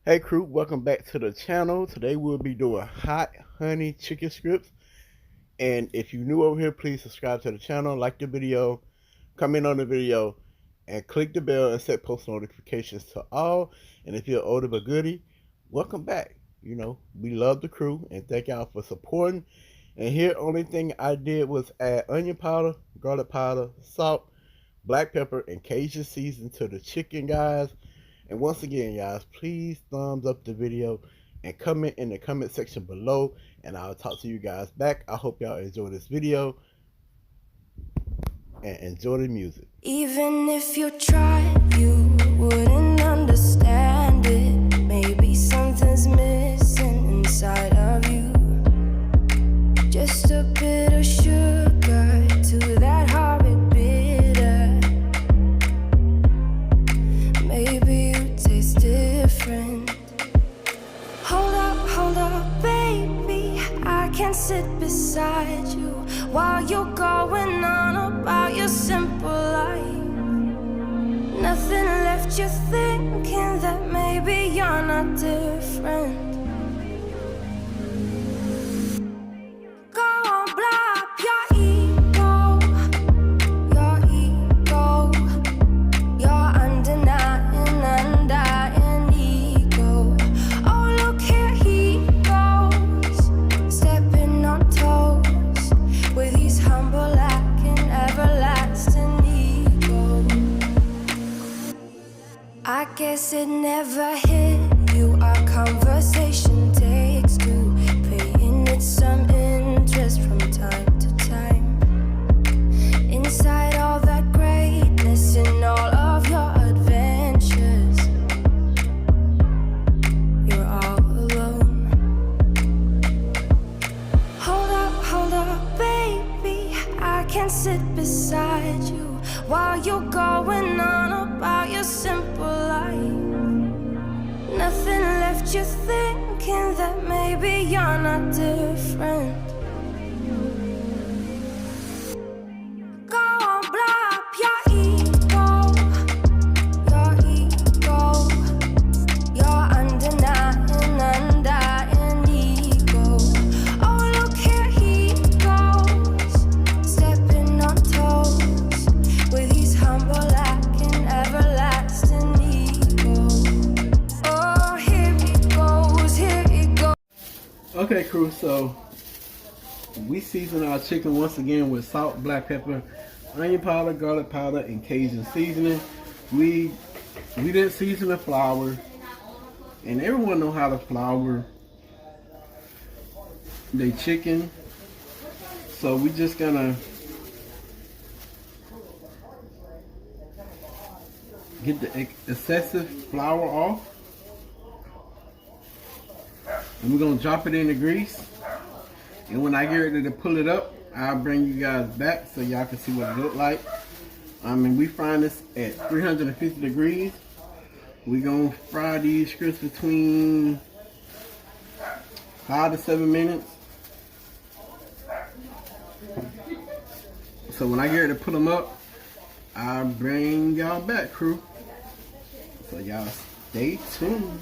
Hey crew, welcome back to the channel. Today we'll be doing hot honey chicken strips. And if you're new over here, please subscribe to the channel, like the video, comment on the video, and click the bell and set post notifications to all. And if you're older but goodie, welcome back. We love the crew and thank y'all for supporting. And here, only thing I did was add onion powder, garlic powder, salt, black pepper, and Cajun season to the chicken, guys. And once again, guys, please thumbs up the video and comment in the comment section below, and I'll talk to you guys back. I hope y'all enjoy this video and enjoy the music. Even if you tried, you wouldn't understand it. Maybe something's missing inside of you. Just a bit of sugar to that horrid bitter. Maybe you taste different. Hold up, baby. I can sit beside you while you're going on about your simple life. Nothing left you thinking that maybe you're not different. I guess it never hit you. Our conversation takes two, paying it some interest from time to time. Inside all that greatness and all of your adventures, you're all alone. Hold up, baby. I can sit beside you while you're going on about your simple life. Nothing left you thinking that maybe you're not different. Go on, blow up your ego. Your undying ego. Oh, look here he goes, stepping on toes with his humble acting, everlasting ego. Oh, here he goes. Okay, crew, so we season our chicken once again with salt, black pepper, onion powder, garlic powder, and Cajun seasoning. We didn't season the flour, and everyone know how to flour their chicken. So we just gonna get the excessive flour off, and we're gonna drop it in the grease. And when I get ready to pull it up, I'll bring you guys back so y'all can see what it look like. We frying this at 350 degrees. We're gonna fry these strips between 5 to 7 minutes. So when I get ready to put them up, I'll bring y'all back, crew. So y'all stay tuned.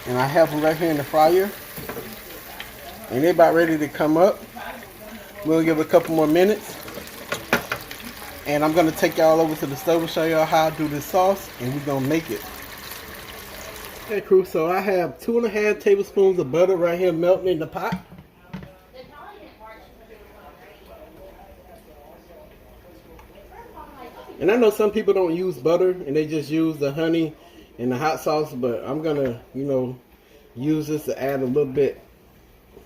And I have them right here in the fryer, and they're about ready to come up. We'll give it a couple more minutes, and I'm gonna take y'all over to the stove and show y'all how I do this sauce, and we're gonna make it. Okay, crew, so I have 2.5 tablespoons of butter right here melting in the pot. And I know some people don't use butter and they just use the honey and the hot sauce, but I'm gonna, use this to add a little bit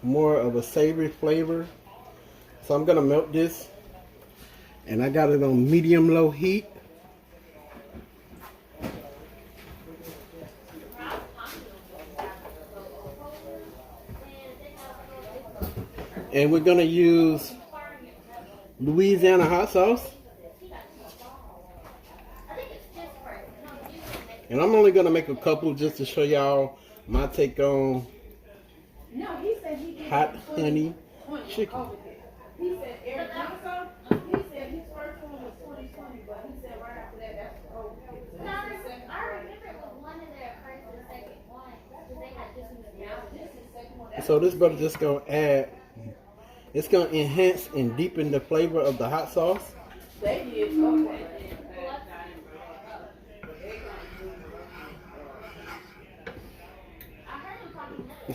more of a savory flavor. So I'm gonna melt this, and I got it on medium-low heat. And we're gonna use Louisiana hot sauce. And I'm only gonna make a couple just to show y'all my take on hot honey chicken. He said Eric Johnson. He said his first one was 2020, but he said right after that, that's the old. So No, I remember it was one of their first and second one. Because they had this one now. this is the second one. So this brother just gonna add, it's gonna enhance and deepen the flavor of the hot sauce. They did. Okay.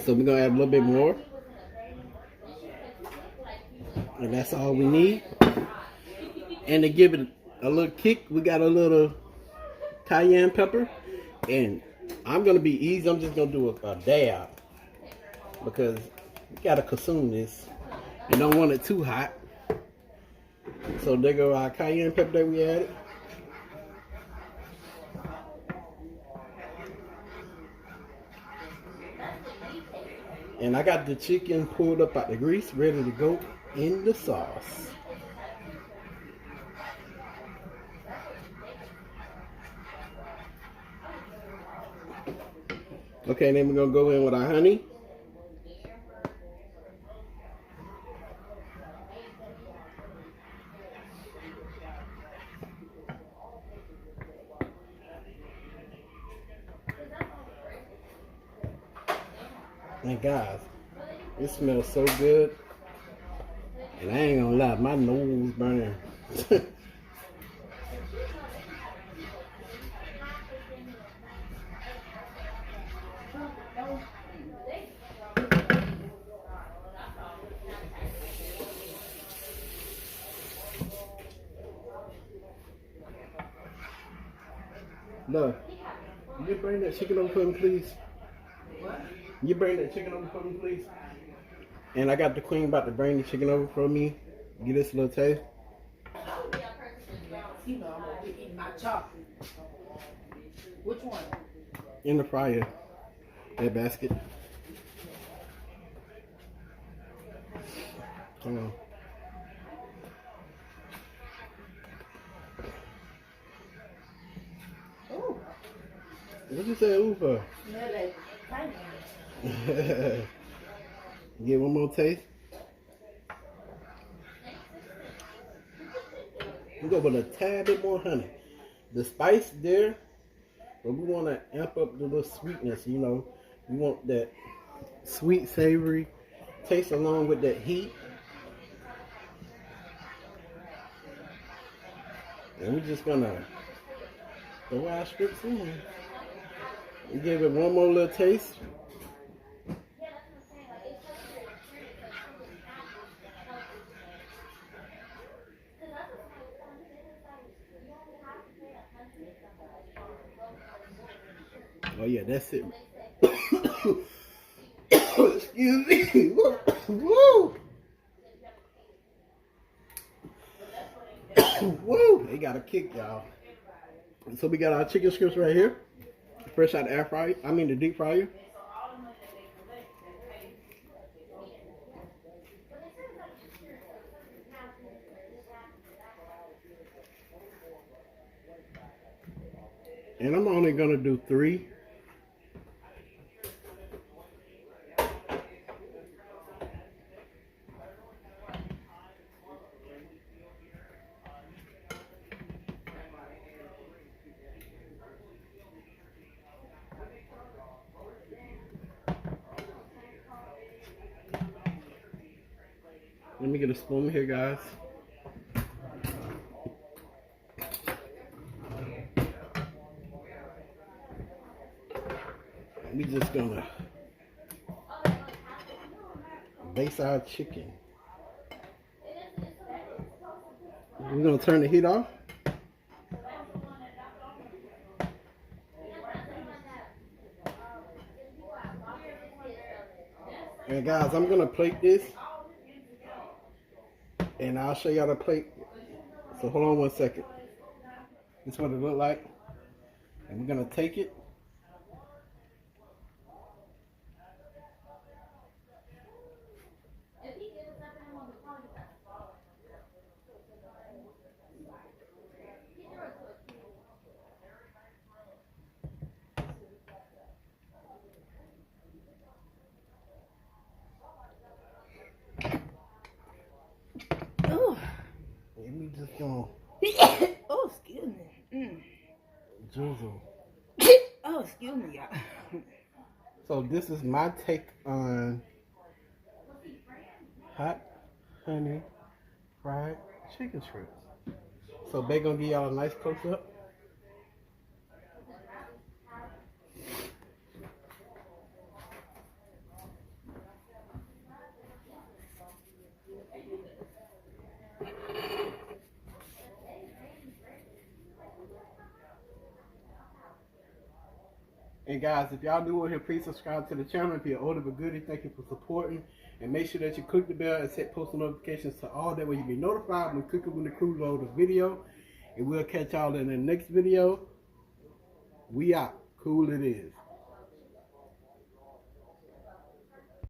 So we're gonna add a little bit more. And that's all we need. And to give it a little kick, we got a little cayenne pepper. And I'm gonna be easy, I'm just gonna do a dab. Because we gotta consume this. You don't want it too hot. So there go our cayenne pepper that we added. And I got the chicken pulled up out the grease, ready to go in the sauce. Okay, then we're gonna go in with our honey. And guys, it smells so good. And I ain't gonna lie, my nose burning. Look, you bring that chicken over for me, please? You bring that chicken over for me, please? And I got the queen about to bring the chicken over for me. Give this a little taste. You know, I'm gonna be eating my chocolate. Which one? In the fryer. That basket. Come on. Ooh, What you say ooh for? smell like cayenne. Get one more taste. We go with a tad bit more honey. The spice there, but we want to amp up the little sweetness, you know. We want that sweet, savory taste along with that heat. And we're just gonna throw our strips in. We give it one more little taste. Oh yeah, that's it. Excuse me. Woo! Woo! They got a kick, y'all. So we got our chicken strips right here, fresh out the air fryer. I mean the deep fryer. And I'm only gonna do 3. Let me get a spoon here, guys. We just gonna baste our chicken. We're gonna turn the heat off. And guys, I'm gonna plate this, and I'll show y'all the plate. So hold on one second. This is what it look like, and we're gonna take it. Come on. Oh, excuse me. Drizzle. Oh, excuse me, y'all. So this is my take on hot honey fried chicken strips. So they gonna give y'all a nice close up. And guys, if y'all new over here, please subscribe to the channel. If you're older but goodie, thank you for supporting. And make sure that you click the bell and set post notifications to all. That way you'll be notified when Cooking with the Crew load a video. And we'll catch y'all in the next video. We out. Cool it is.